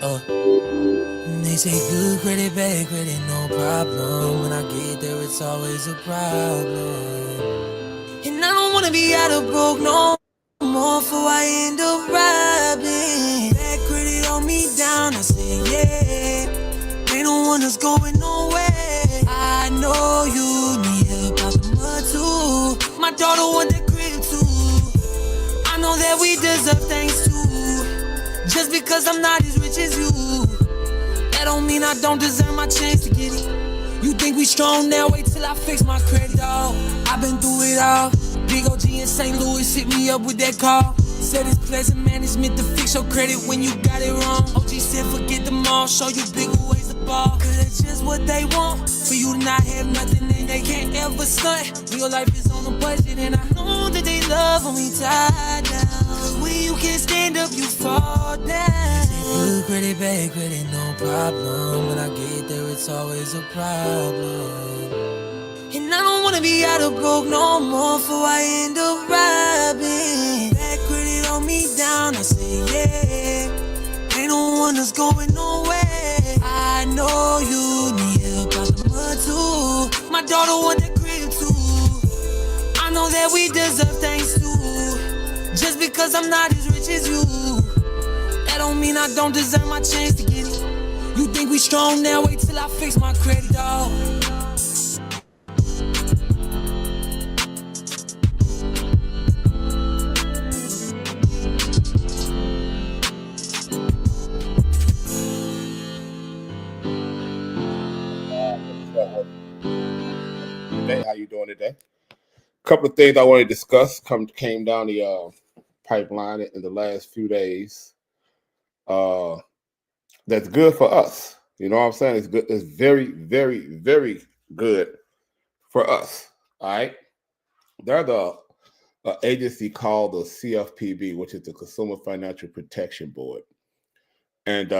They say good credit, bad credit, no problem. When I get there, it's always a problem. And I don't wanna be out of broke no more before I end up robbing. Bad credit on me down, I say yeah. Ain't no one that's going nowhere. I know you need help out the mud too. My daughter want that crib too. I know that we deserve things too. Just because I'm not as rich as you, that don't mean I don't deserve my chance to get it. You think we strong now? Wait till I fix my credit, dog. I've been through it all. Big OG in St. Louis hit me up with that call. Said it's pleasant management to fix your credit when you got it wrong. OG said forget them all, show you bigger ways to ball. Cause that's just what they want. For you to not have nothing and they can't ever stunt. When your life is on a budget and I know that they love when we tie down. When you can't stand up, you fall down. Good credit, bad credit, no problem. When I get there, it's always a problem. And I don't wanna be out of broke no more before I end up robbing. Bad credit on me down, I say yeah. Ain't no one that's going nowhere. I know you need help out the mud too. My daughter want that crib too. I know that we deserve things too. Just because I'm not as rich as you, that don't mean I don't deserve my chance to get it. You think we strong now? Wait till I fix my credit, dog. Today, how you doing today? A couple of things I want to discuss came down the pipeline in the last few days. That's good for us. You know what I'm saying? It's good. It's very, very, very good for us. All right. There's a agency called the CFPB, which is the Consumer Financial Protection Board. And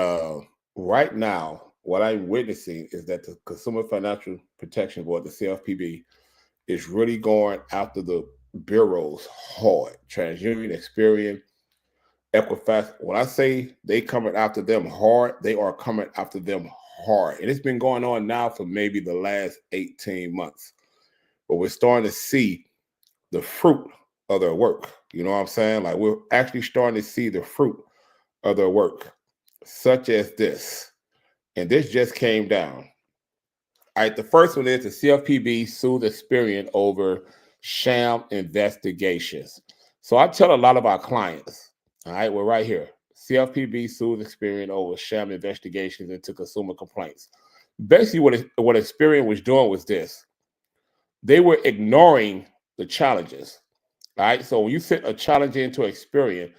right now, what I'm witnessing is that the Consumer Financial Protection Board, the CFPB, is really going after the bureaus hard. TransUnion, Experian, Equifax. When I say they coming after them hard, they are coming after them hard. And it's been going on now for maybe the last 18 months. But we're starting to see the fruit of their work. You know what I'm saying? Like we're actually starting to see the fruit of their work, such as this. And this just came down. All right, the first one is the CFPB sued Experian over sham investigations. So I tell a lot of our clients, all right, we're right here. CFPB sued Experian over sham investigations into consumer complaints. Basically, what Experian was doing was this. They were ignoring the challenges. All right, so when you sent a challenge into Experian,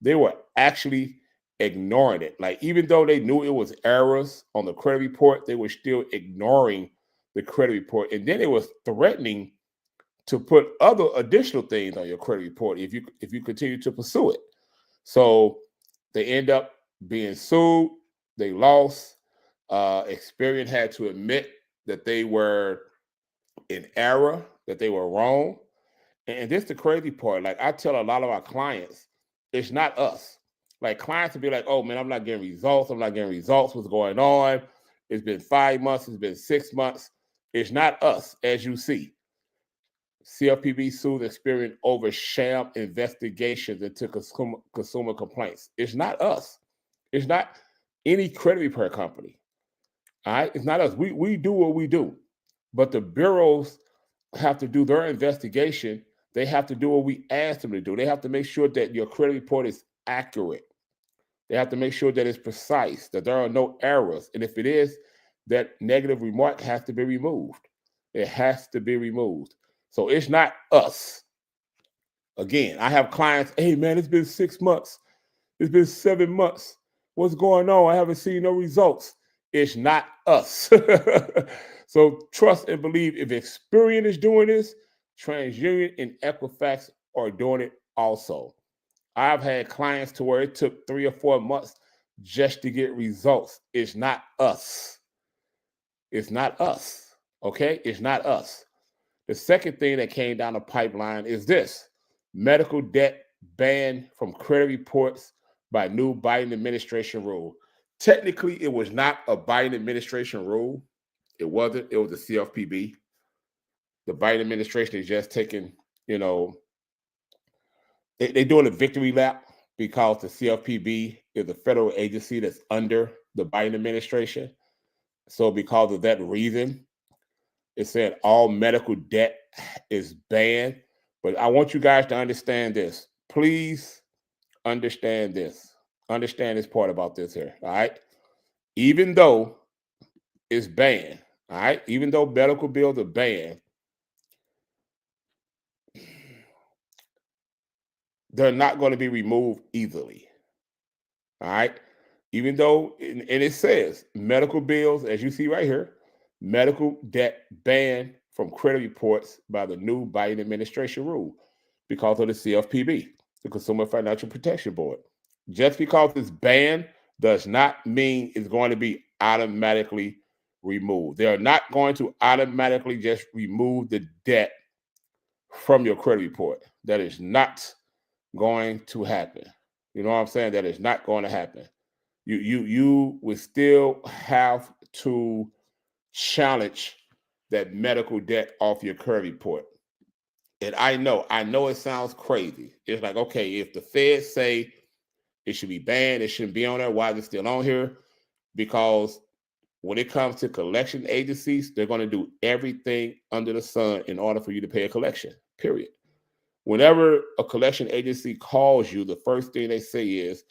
they were actually ignoring it. Like even though they knew it was errors on the credit report, they were still ignoring the credit report, and then it was threatening to put other additional things on your credit report if you continue to pursue it. So they end up being sued. They lost. Experian had to admit that they were in error, that they were wrong. And this is the crazy part. Like I tell a lot of our clients, it's not us. Like clients will be like, oh man, I'm not getting results. I'm not getting results. What's going on? It's been 5 months. It's been 6 months. It's not us, as you see. CFPB sued Experian over sham investigations into consumer complaints. It's not us. It's not any credit repair company. All right, it's not us. We do what we do, but the bureaus have to do their investigation. They have to do what we ask them to do. They have to make sure that your credit report is accurate. They have to make sure that it's precise, that there are no errors. And if it is, that negative remark has to be removed. It has to be removed. So it's not us. Again, I have clients, hey man, it's been 6 months. It's been 7 months. What's going on? I haven't seen no results. It's not us. So trust and believe if Experian is doing this, TransUnion and Equifax are doing it also. I've had clients to where it took 3 or 4 months just to get results. It's not us. It's not us. Okay? It's not us. The second thing that came down the pipeline is this: medical debt banned from credit reports by new Biden administration rule. technically it was not a Biden administration rule. It wasn't. It was the CFPB. The Biden administration is just taking, they're doing a victory lap because the CFPB is a federal agency that's under the Biden administration. So because of that reason, it said all medical debt is banned. But I want you guys to understand this. Please understand this. Understand this part about this here, all right? Even though it's banned, all right? Even though medical bills are banned, they're not going to be removed easily, all right? Even though, and it says medical bills, as you see right here, medical debt banned from credit reports by the new Biden administration rule because of the CFPB, the Consumer Financial Protection Board. Just because it's banned does not mean it's going to be automatically removed. They are not going to automatically just remove the debt from your credit report. That is not going to happen. You know what I'm saying? That is not going to happen. You will still have to challenge that medical debt off your credit report. And I know it sounds crazy. It's like, okay, if the feds say it should be banned, it shouldn't be on there, why is it still on here? Because when it comes to collection agencies, they're going to do everything under the sun in order for you to pay a collection, period. Whenever a collection agency calls you, the first thing they say is,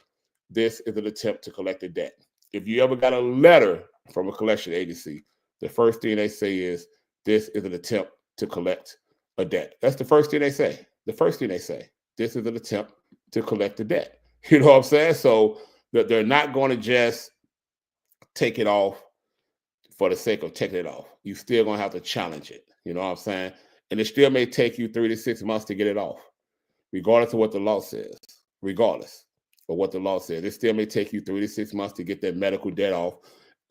this is an attempt to collect a debt. If you ever got a letter from a collection agency, the first thing they say is, this is an attempt to collect a debt. That's the first thing they say. The first thing they say, this is an attempt to collect a debt. You know what I'm saying? So they're not going to just take it off for the sake of taking it off. You still going to have to challenge it. You know what I'm saying? And it still may take you 3 to 6 months to get it off, regardless of what the law says. Regardless of what the law says, it still may take you 3 to 6 months to get that medical debt off.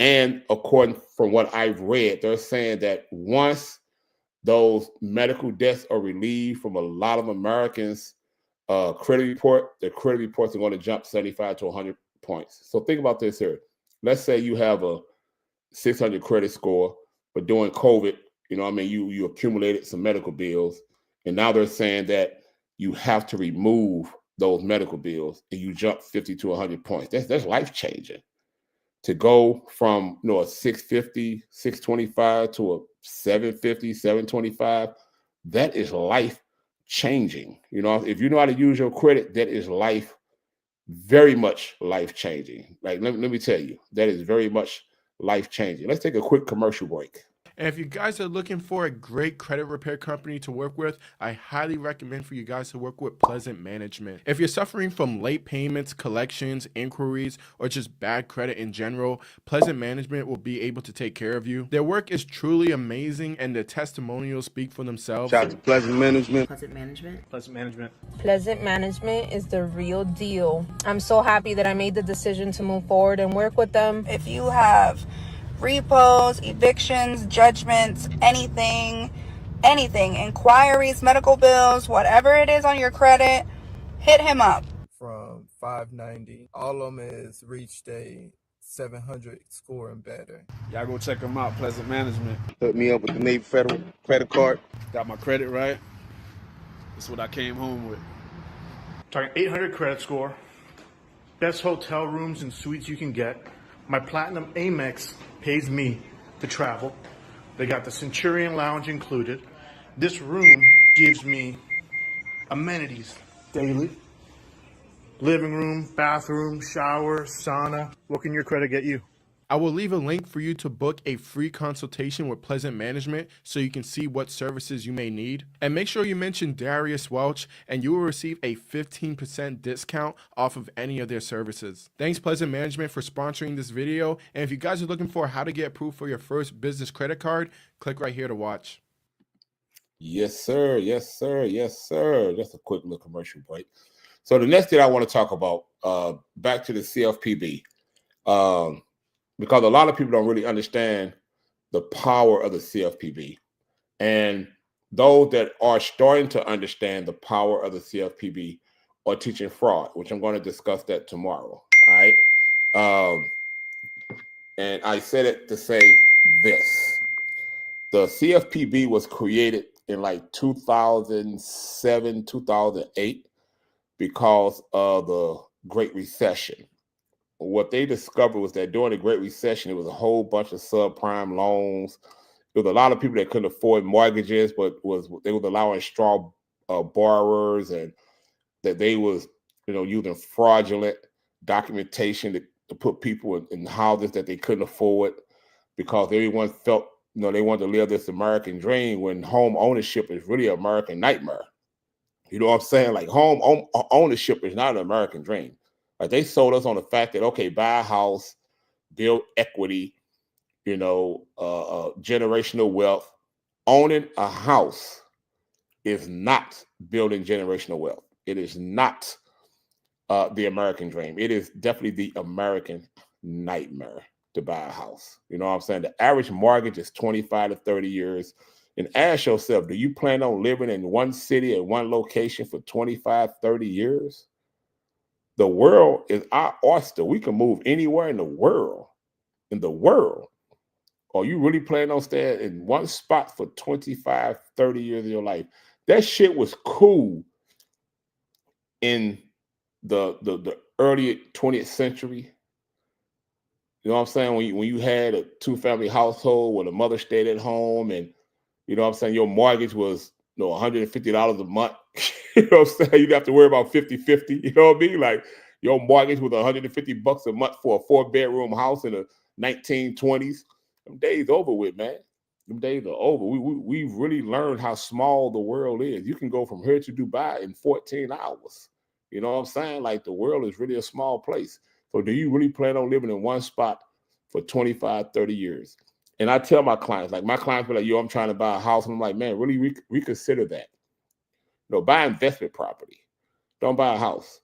And according from what I've read, they're saying that once those medical debts are relieved from a lot of Americans' credit report, their credit reports are going to jump 75 to 100 points. So think about this here. Let's say you have a 600 credit score, but during COVID, you accumulated some medical bills, and now they're saying that you have to remove those medical bills, and you jump 50 to 100 points. That's life changing. To go from a 650, 625 to a 750, 725, that is life changing. If you know how to use your credit, that is very much life changing. Like, let me tell you, that is very much life changing. Let's take a quick commercial break. And if you guys are looking for a great credit repair company to work with, I highly recommend for you guys to work with Pleasant Management. If you're suffering from late payments, collections, inquiries, or just bad credit in general, Pleasant Management will be able to take care of you. Their work is truly amazing, and their testimonials speak for themselves. Shout out to Pleasant Management. Pleasant Management. Pleasant Management. Pleasant Management is the real deal. I'm so happy that I made the decision to move forward and work with them. If you have repos, evictions, judgments, anything, inquiries, medical bills, whatever it is on your credit, hit him up. From 590, all of them is reached a 700 score and better. Y'all go check them out, Pleasant Management. Hook me up with the Navy Federal credit card. Got my credit right. That's what I came home with. Talking 800 credit score, best hotel rooms and suites you can get. My Platinum Amex pays me to travel. They got the Centurion Lounge included. This room gives me amenities daily. Living room, bathroom, shower, sauna. What can your credit get you? I will leave a link for you to book a free consultation with Pleasant Management so you can see what services you may need. And make sure you mention Darius Welch and you will receive a 15% discount off of any of their services. Thanks Pleasant Management for sponsoring this video. And if you guys are looking for how to get approved for your first business credit card, click right here to watch. Yes, sir. Yes, sir. Yes, sir. Just a quick little commercial break. So the next thing I want to talk about, back to the CFPB. Because a lot of people don't really understand the power of the CFPB. And those that are starting to understand the power of the CFPB are teaching fraud, which I'm going to discuss that tomorrow. All right. And I said it to say this. The CFPB was created in like 2007, 2008 because of the Great Recession. What they discovered was that during the Great Recession, it was a whole bunch of subprime loans. There was a lot of people that couldn't afford mortgages, but they was allowing straw borrowers, and that they was using fraudulent documentation to put people in houses that they couldn't afford, because everyone felt they wanted to live this American dream, when home ownership is really an American nightmare. You know what I'm saying? Like, home ownership is not an American dream. Like, they sold us on the fact that, okay, buy a house, build equity, generational wealth. Owning a house is not building generational wealth. It is not the American dream. It is definitely the American nightmare to buy a house. You know what I'm saying? The average mortgage is 25 to 30 years. And ask yourself, do you plan on living in one city at one location for 25, 30 years? The world is our oyster. We can move anywhere in the world. Or you really plan on staying in one spot for 25, 30 years of your life? That shit was cool in the early 20th century. You know what I'm saying? When you had a two-family household where the mother stayed at home, and you know what I'm saying, your mortgage was $150 a month. You know what I'm saying? You'd have to worry about 50-50. You know what I mean? Like, your mortgage was $150 a month for a 4-bedroom house in the 1920s. Them days over with, man. Them days are over. We've really learned how small the world is. You can go from here to Dubai in 14 hours. You know what I'm saying? Like, the world is really a small place. So do you really plan on living in one spot for 25, 30 years? And I tell my clients, like, my clients be like, yo, I'm trying to buy a house. And I'm like, man, really reconsider that. Buy investment property. Don't buy a house.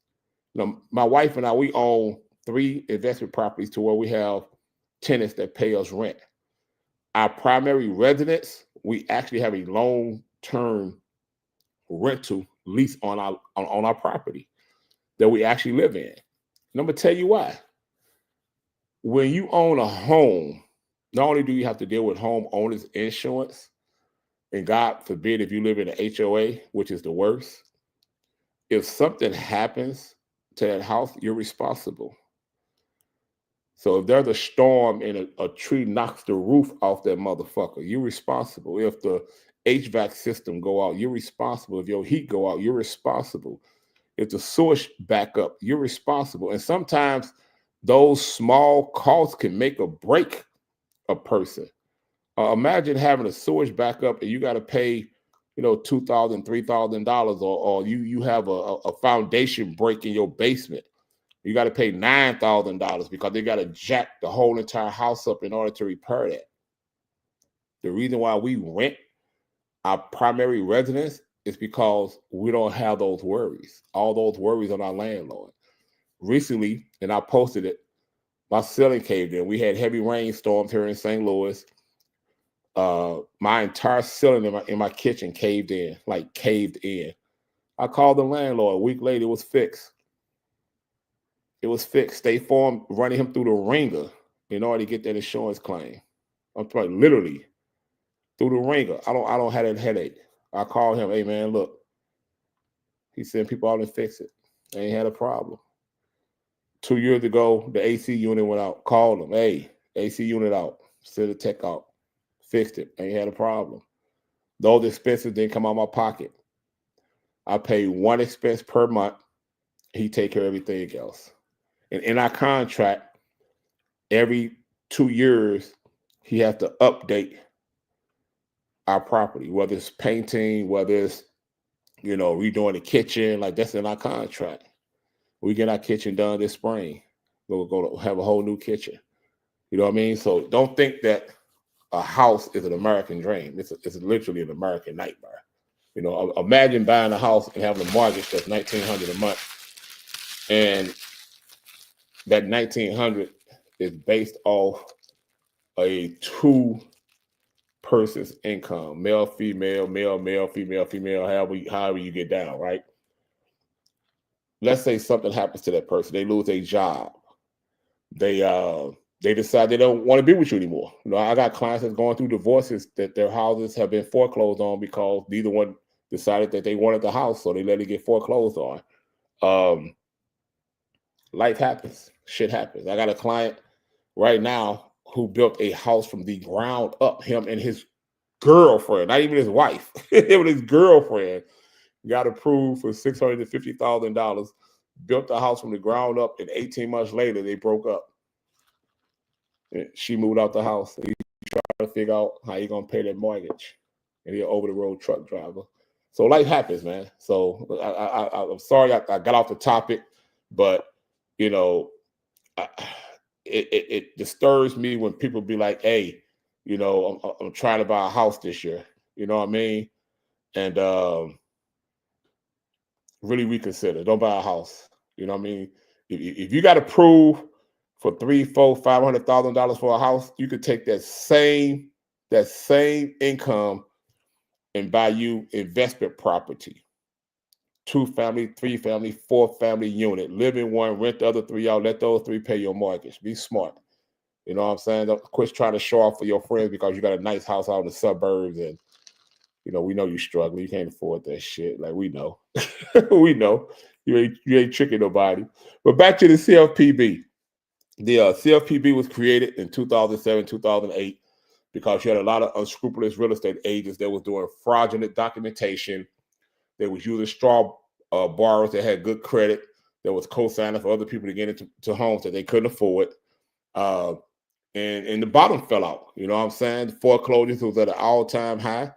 My wife and I, we own 3 investment properties to where we have tenants that pay us rent. Our primary residence, we actually have a long-term rental lease on our property that we actually live in. And I'm going to tell you why. When you own a home, not only do you have to deal with homeowners insurance, and God forbid if you live in an HOA, which is the worst, if something happens to that house, you're responsible. So if there's a storm and a tree knocks the roof off that motherfucker, you're responsible. If the HVAC system go out, you're responsible. If your heat go out, you're responsible. If the sewage back up, you're responsible. And sometimes those small costs can make or break a person. Imagine having a sewage back up and you got to pay, $2,000, $3,000, or you have a foundation break in your basement. You got to pay $9,000 because they got to jack the whole entire house up in order to repair that. The reason why we rent our primary residence is because we don't have those worries. All those worries on our landlord. Recently, and I posted it, my ceiling caved in. We had heavy rainstorms here in St. Louis. My entire ceiling in my kitchen caved in. I called the landlord. A week later, it was fixed. State Farm running him through the ringer in order to get that insurance claim. I'm talking literally through the ringer. I don't have that headache. I called him. Hey man, look. He sent people out and fix it. They ain't had a problem. 2 years ago, the AC unit went out. Called him. Hey, AC unit out. Send a tech out. Fixed it. Ain't had a problem. Those expenses didn't come out of my pocket. I pay one expense per month. He take care of everything else. And in our contract, every 2 years, he has to update our property, whether it's painting, whether it's, redoing the kitchen. Like, that's in our contract. We get our kitchen done this spring. We'll go have a whole new kitchen. You know what I mean? So don't think that a house is an American dream. It's literally an American nightmare. Imagine buying a house and having a mortgage that's $1,900 a month. And that $1,900 is based off a 2-person's income, male, female, female, however you get down, right? Let's say something happens to that person. They lose their job. They they decide they don't want to be with you anymore. You know, I got clients that's going through divorces that their houses have been foreclosed on because neither one decided that they wanted the house, so they let it get foreclosed on. Life happens. Shit happens. I got a client right now who built a house from the ground up. Him and his girlfriend, not even his wife, him and his girlfriend got approved for $650,000, built the house from the ground up, and 18 months later, they broke up. And she moved out the house. He tried to figure out how you're going to pay that mortgage. And he's an over-the-road truck driver. So life happens, man. So I'm sorry I got off the topic, but, you know, it disturbs me when people be like, hey, you know, I'm trying to buy a house this year. You know what I mean? And really reconsider. Don't buy a house. You know what I mean? If you got approved for $300,000, $400,000, $500,000 for a house, you could take that same income and buy you investment property. 2-family, 3-family, 4-family unit. Live in one, rent the other 3 out. Let those 3 pay your mortgage. Be smart. You know what I'm saying? Don't quit trying to show off for your friends because you got a nice house out in the suburbs and, you know, we know you're struggling. You can't afford that shit. Like, we know. We know. You ain't tricking nobody. But back to the CFPB. The CFPB was created in 2007, 2008 because you had a lot of unscrupulous real estate agents that was doing fraudulent documentation. They was using straw borrowers that had good credit, that was co-signing for other people to get into homes that they couldn't afford. And the bottom fell out. You know what I'm saying? The foreclosures was at an all-time high.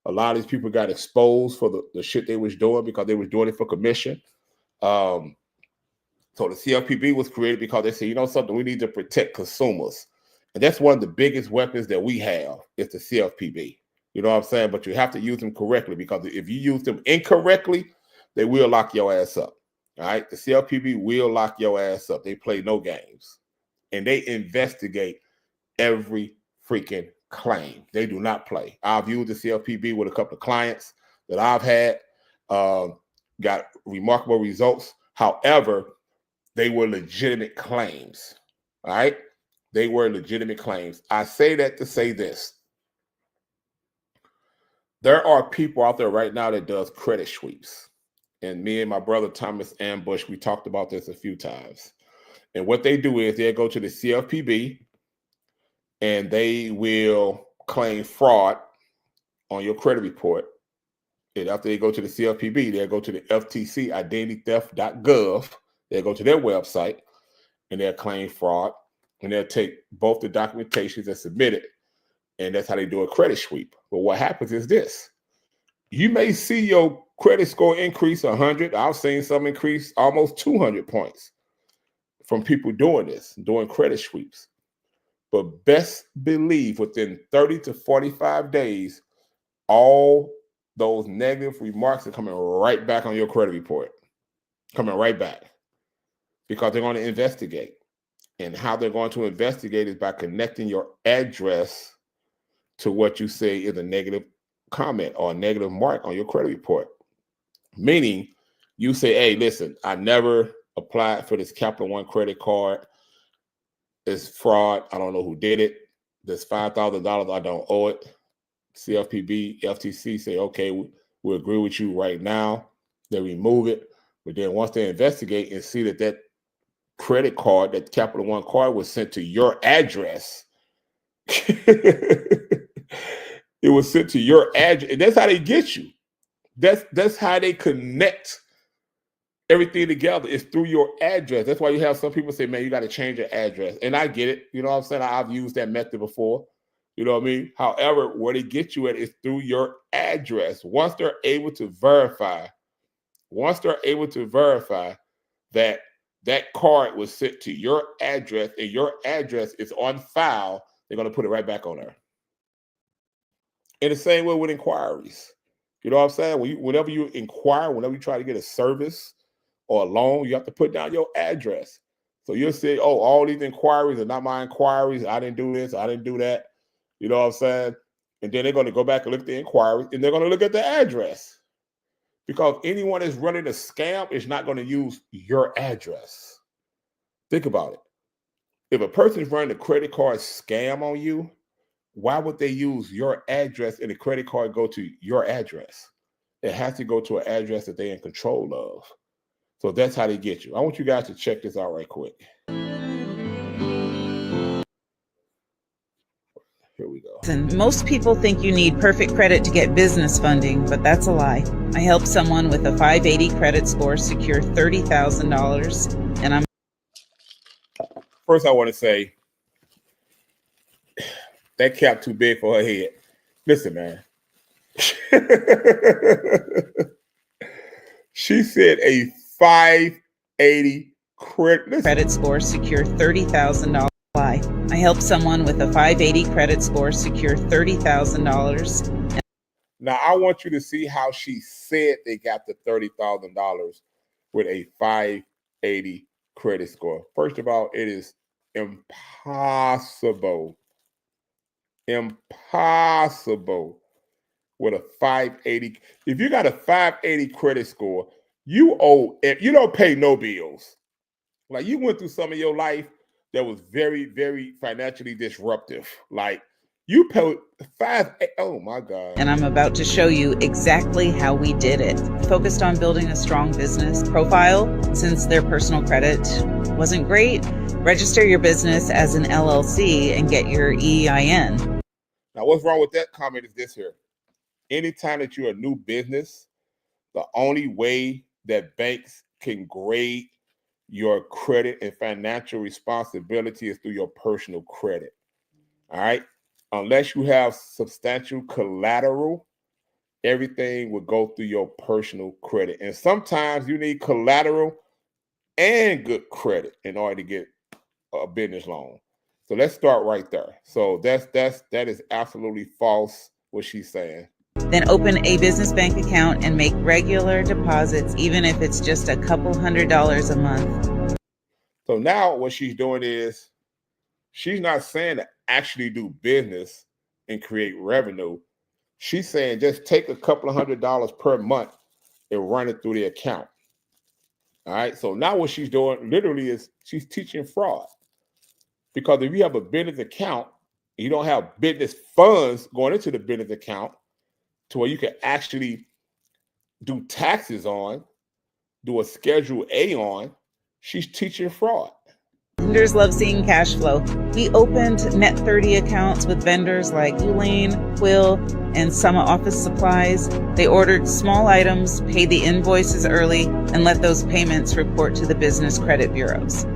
A lot of these people got exposed for the shit they was doing because they was doing it for commission. So the CFPB was created because they said, you know something, we need to protect consumers. And that's one of the biggest weapons that we have is the CFPB. You know what I'm saying? But you have to use them correctly because if you use them incorrectly, they will lock your ass up. All right? The CFPB will lock your ass up. They play no games. And they investigate every freaking claim. They do not play. I've used the CFPB with a couple of clients that I've had, got remarkable results. However, they were legitimate claims. All right? They were legitimate claims. I say that to say this. There are people out there right now that does credit sweeps. And me and my brother Thomas Ambush, we talked about this a few times. And what they do is they'll go to the CFPB and they will claim fraud on your credit report. And after they go to the CFPB, they'll go to the FTC, identitytheft.gov. They'll go to their website and they'll claim fraud. And they'll take both the documentations and submit it. And that's how they do a credit sweep. But what happens is this. You may see your credit score increase 100. I've seen some increase almost 200 points from people doing this, doing credit sweeps. But best believe within 30 to 45 days, all those negative remarks are coming right back on your credit report. Coming right back. Because they're going to investigate. And how they're going to investigate is by connecting your address to what you say is a negative comment or a negative mark on your credit report. Meaning, you say, hey, listen, I never applied for this Capital One credit card. It's fraud. I don't know who did it. This $5,000, I don't owe it. CFPB, FTC say, okay, we agree with you right now. They remove it. But then once they investigate and see that that credit card, that Capital One card was sent to your address, it was sent to your address. And that's how they get you. That's how they connect everything together. It's through your address. That's why you have some people say, man, you got to change your address. And I get it. You know what I'm saying? I've used that method before. You know what I mean? However, where they get you at is through your address. Once they're able to verify that that card was sent to your address and your address is on file, they're going to put it right back on there. In the same way with inquiries. You know what I'm saying? Whenever you inquire, whenever you try to get a service or a loan, you have to put down your address. So you'll say, oh, all these inquiries are not my inquiries. I didn't do this. I didn't do that. You know what I'm saying? And then they're going to go back and look at the inquiry and they're going to look at the address. Because anyone that's running a scam is not going to use your address. Think about it. If a person's running a credit card scam on you, why would they use your address and the credit card go to your address? It has to go to an address that they're in control of. So that's how they get you. I want you guys to check this out right quick. Here we go. Most people think you need perfect credit to get business funding, but that's a lie. I helped someone with a 580 credit score secure $30,000, and I'm... First, I want to say, that cap too big for her head. Listen, man. She said a 580 credit score secure $30,000. I helped someone with a 580 credit score secure $30,000. Now, I want you to see how she said they got the $30,000 with a 580 credit score. First of all, it is impossible with a 580. If you got a 580 credit score, you don't pay no bills. Like, you went through some of your life that was very, very financially disruptive. Like, you pay oh my God. And I'm about to show you exactly how we did it. Focused on building a strong business profile. Since their personal credit wasn't great, register your business as an LLC and get your EIN. Now, what's wrong with that comment is this here. Anytime that you're a new business, the only way that banks can grade your credit and financial responsibility is through your personal credit. All right. Unless you have substantial collateral, everything will go through your personal credit. And sometimes you need collateral and good credit in order to get a business loan. So let's start right there. So that is absolutely false what she's saying. Then open a business bank account and make regular deposits, even if it's just a couple $100s a month. So now what she's doing is she's not saying to actually do business and create revenue. She's saying just take a couple of $100s per month and run it through the account. All right. So now what she's doing literally is she's teaching fraud. Because if you have a business account, you don't have business funds going into the business account to where you can actually do taxes on, do a Schedule A on, she's teaching fraud. Vendors love seeing cash flow. We opened Net 30 accounts with vendors like Ulane, Quill, and Summer Office Supplies. They ordered small items, paid the invoices early, and let those payments report to the business credit bureaus.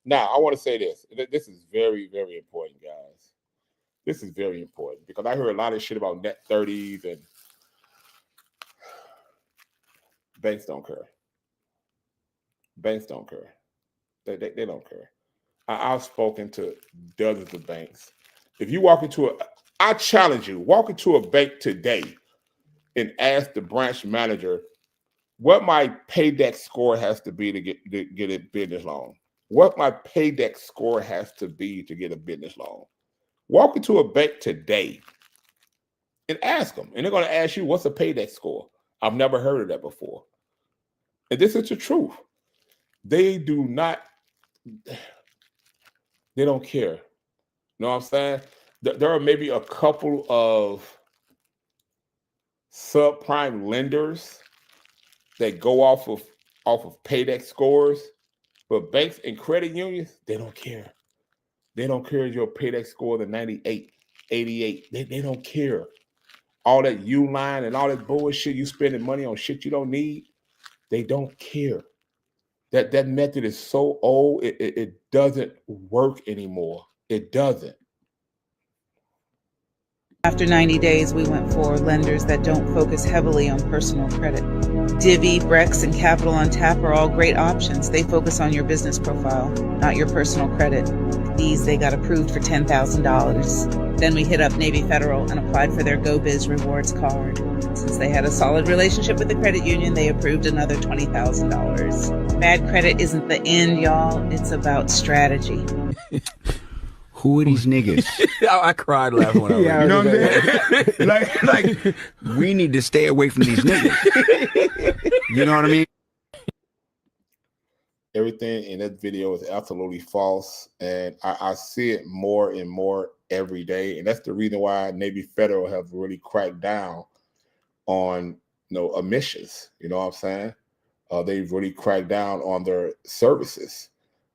Now, I want to say this. This is very, very important, guys. This is very important because I heard a lot of shit about Net 30s and banks don't care. Banks don't care. They don't care. I've spoken to dozens of banks. If you walk into I challenge you, walk into a bank today and ask the branch manager what my paydex score has to be to get a business loan. What my paydex score has to be to get a business loan. Walk into a bank today and ask them. And they're going to ask you, what's a paydex score? I've never heard of that before. And this is the truth. They don't care. You know what I'm saying? There are maybe a couple of subprime lenders that go off of paydex scores, but banks and credit unions, they don't care. They don't care if your paydex score is 98, 88. They don't care. All that Uline and all that bullshit, you spending money on shit you don't need, they don't care. That method is so old, it doesn't work anymore. It doesn't. After 90 days, we went for lenders that don't focus heavily on personal credit. Divvy, Brex, and Capital on Tap are all great options. They focus on your business profile, not your personal credit. These, they got approved for $10,000. Then we hit up Navy Federal and applied for their GoBiz Rewards card. Since they had a solid relationship with the credit union, they approved another $20,000. Bad credit isn't the end, y'all. It's about strategy. Who are these niggas? I cried laughing when I read it. You know what I'm saying? like, we need to stay away from these niggas. You know what I mean? Everything in that video is absolutely false, and I see it more and more every day, and that's the reason why Navy Federal have really cracked down on emissions. You know what I'm saying? They've really cracked down on their services.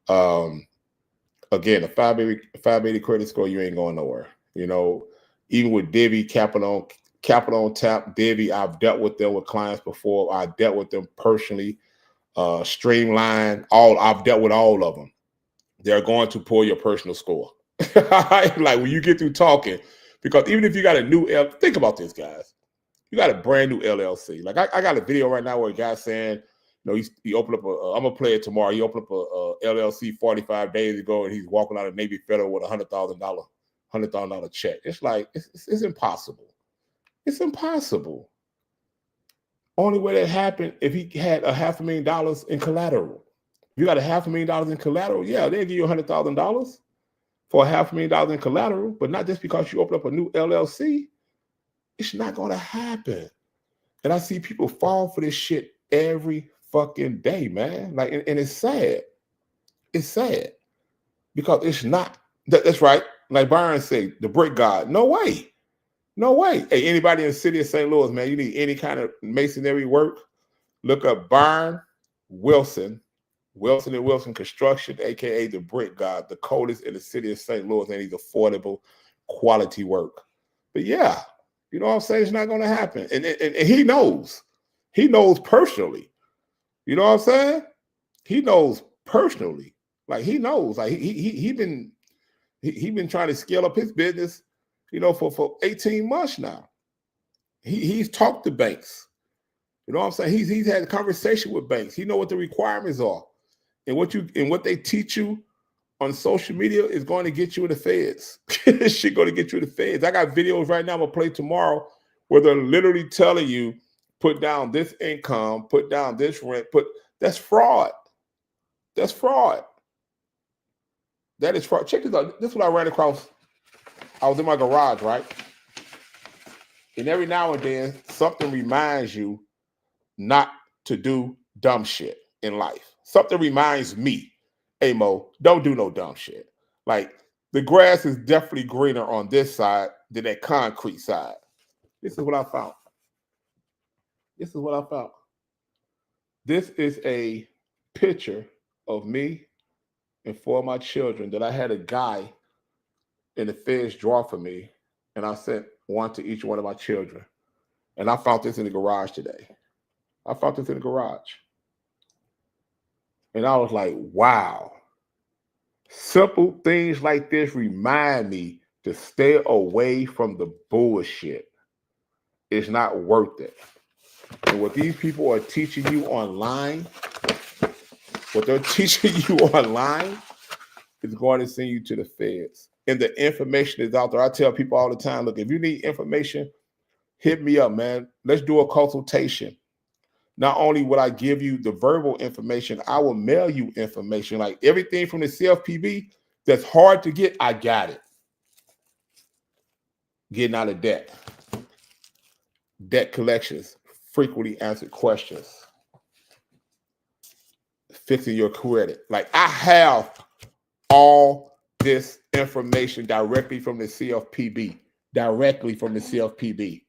Again, a 580 credit score, you ain't going nowhere. Even with Divvy, Capital on Tap, Divvy, I've dealt with them with clients before. I dealt with them personally. Streamline, I've dealt with all of them. They're going to pull your personal score. Like when you get through talking, because even if you got a new think about this, guys. You got a brand new LLC. Like I got a video right now where a guy's saying, he opened up I'm gonna play it tomorrow. He opened up a LLC 45 days ago, and he's walking out of Navy Federal with $100,000 check. It's like it's impossible. It's impossible. Only way that happened if he had $500,000 in collateral. If you got $500,000 in collateral, yeah, they'll give you $100,000 for $500,000 in collateral, but not just because you open up a new LLC. It's not going to happen. And I see people fall for this shit every fucking day, man. Like, and it's sad. It's sad because it's not. That's right. Like Byron said, the brick god. No way. No way. Hey, anybody in the city of St. Louis, man, you need any kind of masonry work, look up Byron Wilson, Wilson & Wilson Construction, a.k.a. the brick god, the coldest in the city of St. Louis, and he's affordable, quality work. But yeah, you know what I'm saying? It's not going to happen. And he knows. He knows personally. You know what I'm saying? He knows personally. Like he knows. Like he been trying to scale up his business, for 18 months now. He's talked to banks. You know what I'm saying? He's had a conversation with banks. He know what the requirements are. And what they teach you on social media is going to get you in the feds. This shit going to get you in the feds. I got videos right now I'm going to play tomorrow where they're literally telling you, put down this income, put down this rent, that's fraud. That's fraud. That is fraud. Check this out. This is what I ran across. I was in my garage, right? And every now and then, something reminds you not to do dumb shit in life. Something reminds me, hey, Mo, don't do no dumb shit. Like, the grass is definitely greener on this side than that concrete side. This is what I found. This is what I found. This is a picture of me and 4 of my children that I had a guy in the feds draw for me, and I sent one to each one of my children. And I found this in the garage today. I found this in the garage. And I was like, wow. Simple things like this remind me to stay away from the bullshit. It's not worth it. And what these people are teaching you online, what they're teaching you online is going to send you to the feds. And the information is out there. I tell people all the time, look, if you need information, hit me up, man. Let's do a consultation. Not only will I give you the verbal information, I will mail you information. Like everything from the CFPB that's hard to get, I got it. Getting out of debt. Debt collections, frequently answered questions. Fixing your credit. Like I have all this information directly from the CFPB. Directly from the CFPB.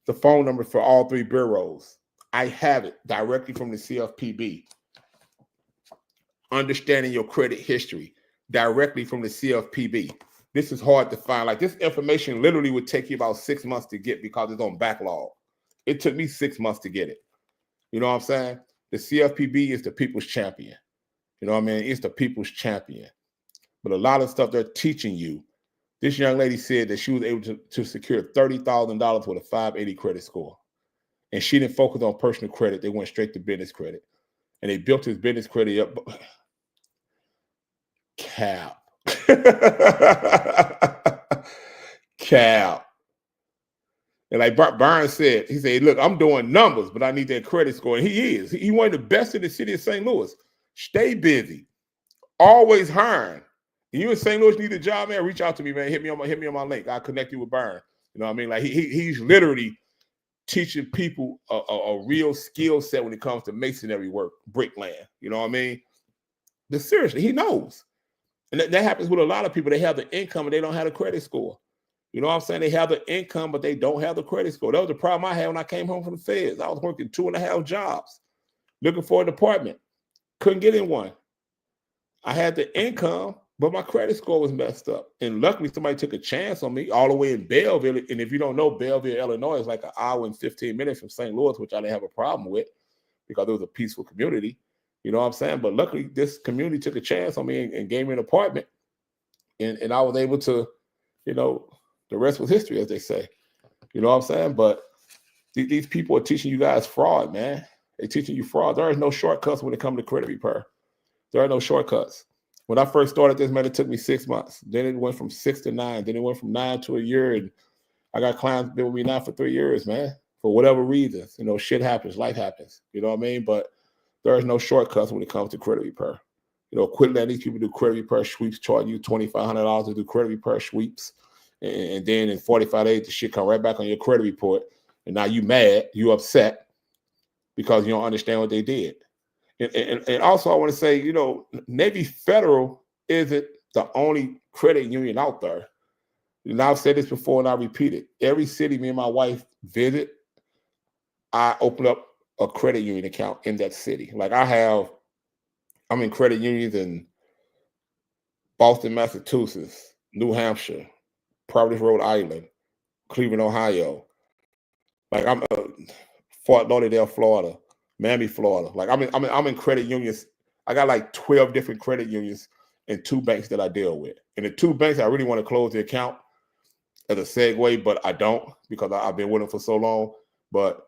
The phone number for all 3 bureaus. I have it directly from the CFPB. Understanding your credit history directly from the CFPB. This is hard to find. Like this information literally would take you about 6 months to get because it's on backlog. It took me 6 months to get it. You know what I'm saying? The CFPB is the people's champion. You know what I mean? It's the people's champion. But a lot of stuff they're teaching you. This young lady said that she was able to secure $30,000 with a 580 credit score. And she didn't focus on personal credit. They went straight to business credit. And they built his business credit up. Cap. Cap. And like Byron said, he said, look, I'm doing numbers, but I need that credit score. And he is. He one of the best in the city of St. Louis. Stay busy. Always hiring. And you in St. Louis need a job, man, reach out to me, man. Hit me on my link. I'll connect you with Byron. You know what I mean? Like he's literally teaching people a real skill set when it comes to masonry work, bricklaying. You know what I mean? But seriously, he knows. And that happens with a lot of people. They have the income and they don't have the credit score. You know what I'm saying? They have the income, but they don't have the credit score. That was the problem I had when I came home from the feds. I was working 2.5 jobs, looking for an apartment. Couldn't get in one. I had the income, but my credit score was messed up. And luckily, somebody took a chance on me all the way in Belleville. And if you don't know, Belleville, Illinois is like an hour and 15 minutes from St. Louis, which I didn't have a problem with because it was a peaceful community. You know what I'm saying? But luckily, this community took a chance on me and gave me an apartment. And I was able to, you know, the rest was history, as they say. You know what I'm saying? But these people are teaching you guys fraud, man. They're teaching you fraud. There is no shortcuts when it comes to credit repair. There are no shortcuts. When I first started this, man, it took me 6 months. Then it went from 6 to 9. Then it went from 9 to a year. And I got clients been with me now for 3 years, man. For whatever reasons. You know, shit happens. Life happens. You know what I mean? But there is no shortcuts when it comes to credit repair. You know, quit letting these people do credit repair sweeps, charge you $2,500 to do credit repair sweeps. And then in 45 days, the shit come right back on your credit report. And now you mad, you upset because you don't understand what they did. And also I want to say, you know, Navy Federal isn't the only credit union out there. And I've said this before and I repeat it. Every city me and my wife visit, I open up a credit union account in that city. Like I'm in credit unions in Boston, Massachusetts, New Hampshire, Providence, Rhode Island, Cleveland, Ohio. Like I'm Fort Lauderdale, Florida, Miami, Florida. Like I'm in credit unions. I got like 12 different credit unions and 2 banks that I deal with. And the 2 banks, I really want to close the account as a segue, but I don't because I've been with them for so long. But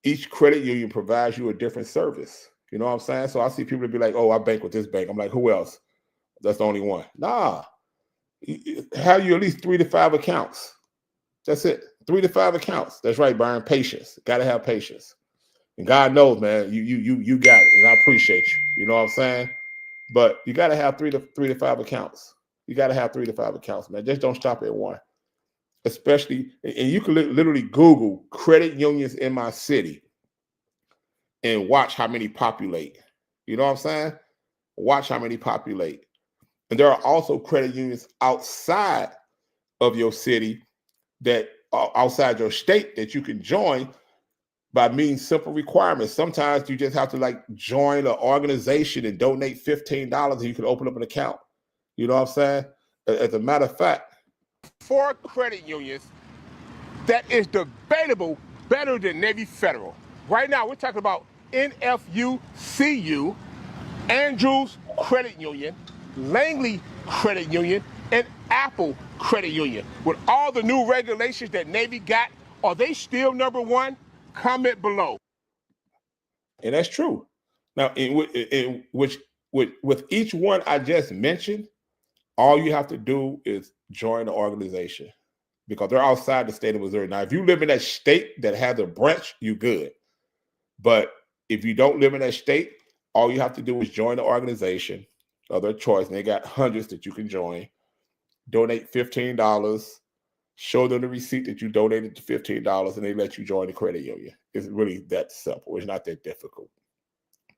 each credit union provides you a different service. You know what I'm saying? So I see people be like, oh, I bank with this bank. I'm like, who else? That's the only one. Nah. Have you at least 3 to 5 accounts. That's it. 3 to 5 accounts. That's right, Byron. Patience. Got to have patience. And God knows, man, you got it. And I appreciate you. You know what I'm saying? But you got to have 3 to 5 accounts. You got to have 3 to 5 accounts, man. Just don't stop at one. Especially, and you can literally Google credit unions in my city and watch how many populate. You know what I'm saying? Watch how many populate. And there are also credit unions outside of your city that are outside your state that you can join by meeting simple requirements. Sometimes you just have to like join an organization and donate $15 and you can open up an account. You know what I'm saying? As a matter of fact, 4 credit unions that is debatable better than Navy Federal. Right now, we're talking about NFUCU, Andrews Credit Union, Langley Credit Union, and Apple Credit Union. With all the new regulations that Navy got, are they still number 1? Comment below. And that's true. Now, with each one I just mentioned, all you have to do is join the organization because they're outside the state of Missouri. Now, if you live in that state that has a branch, you good. But if you don't live in that state, all you have to do is join the organization of their choice. And they got hundreds that you can join. Donate $15. Show them the receipt that you donated the $15, and they let you join the credit union. It's really that simple. It's not that difficult.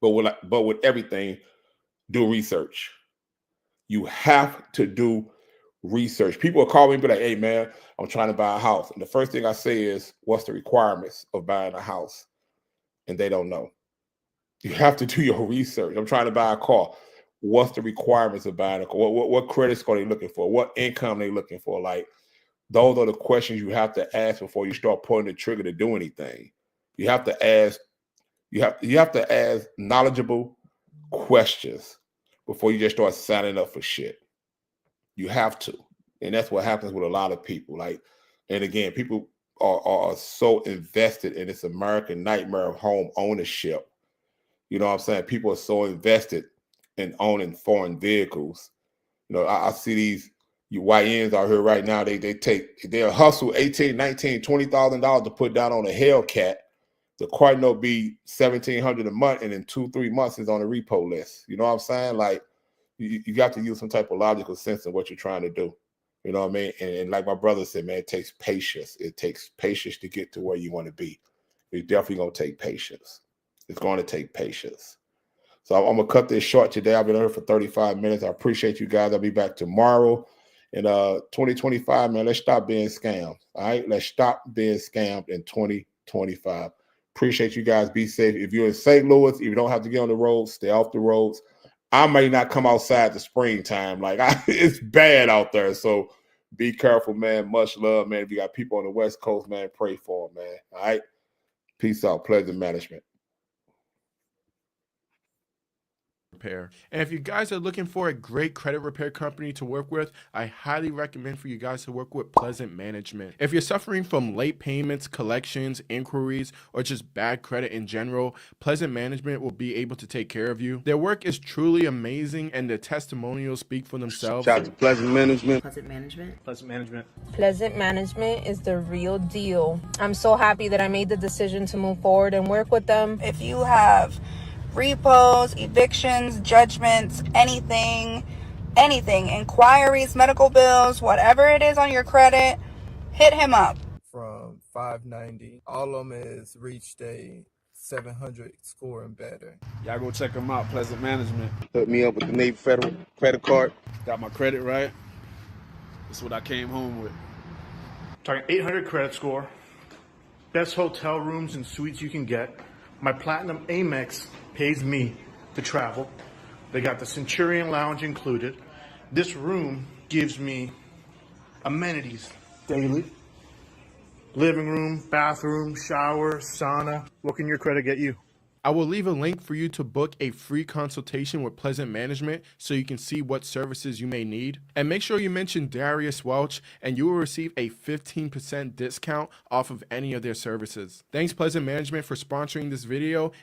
But with everything, do research. You have to do research. People will call me and be like, hey, man, I'm trying to buy a house. And the first thing I say is, what's the requirements of buying a house? And they don't know. You have to do your research. I'm trying to buy a car. What's the requirements of buying a car? What credit score are they looking for? What income are they looking for? Like, those are the questions you have to ask before you start pulling the trigger to do anything. You have to ask, you have to ask knowledgeable questions before you just start signing up for shit. You have to. And that's what happens with a lot of people. Like, and again, people are so invested in this American nightmare of home ownership. You know what I'm saying? People are so invested in owning foreign vehicles. You know, I see these YNs out here right now, they'll hustle $18,000, $19,000, $20,000 to put down on a Hellcat. The car note be $1,700 a month, and in 2-3 months is on a repo list. You know what I'm saying? Like, you got to use some type of logical sense in what you're trying to do. You know what I mean? And like my brother said, man, it takes patience. It takes patience to get to where you want to be. It's definitely going to take patience. It's going to take patience. So I'm going to cut this short today. I've been on here for 35 minutes. I appreciate you guys. I'll be back tomorrow. In 2025, man, let's stop being scammed. All right? Let's stop being scammed in 2025. Appreciate you guys. Be safe. If you're in St. Louis, if you don't have to get on the road, stay off the roads. I may not come outside the springtime. It's bad out there. So be careful, man. Much love, man. If you got people on the West Coast, man, pray for them, man. All right? Peace out. Pleasant management. Repair. And if you guys are looking for a great credit repair company to work with, I highly recommend for you guys to work with Pleasant Management. If you're suffering from late payments, collections, inquiries, or just bad credit in general, Pleasant Management will be able to take care of you. Their work is truly amazing and their testimonials speak for themselves. Shout out to Pleasant Management. Pleasant Management. Pleasant Management. Pleasant Management is the real deal. I'm so happy that I made the decision to move forward and work with them. If you have repos, evictions, judgments, anything, inquiries, medical bills, whatever it is on your credit, hit him up. From 590, all of them is reached a 700 score and better. Y'all go check them out, Pleasant Management. Hook me up with the Navy Federal credit card. Got my credit right. That's what I came home with. Talking 800 credit score, best hotel rooms and suites you can get. My Platinum Amex pays me to travel. They got the Centurion Lounge included. This room gives me amenities daily. Living room, bathroom, shower, sauna. What can your credit get you? I will leave a link for you to book a free consultation with Pleasant Management so you can see what services you may need. And make sure you mention Darius Welch and you will receive a 15% discount off of any of their services. Thanks Pleasant Management for sponsoring this video.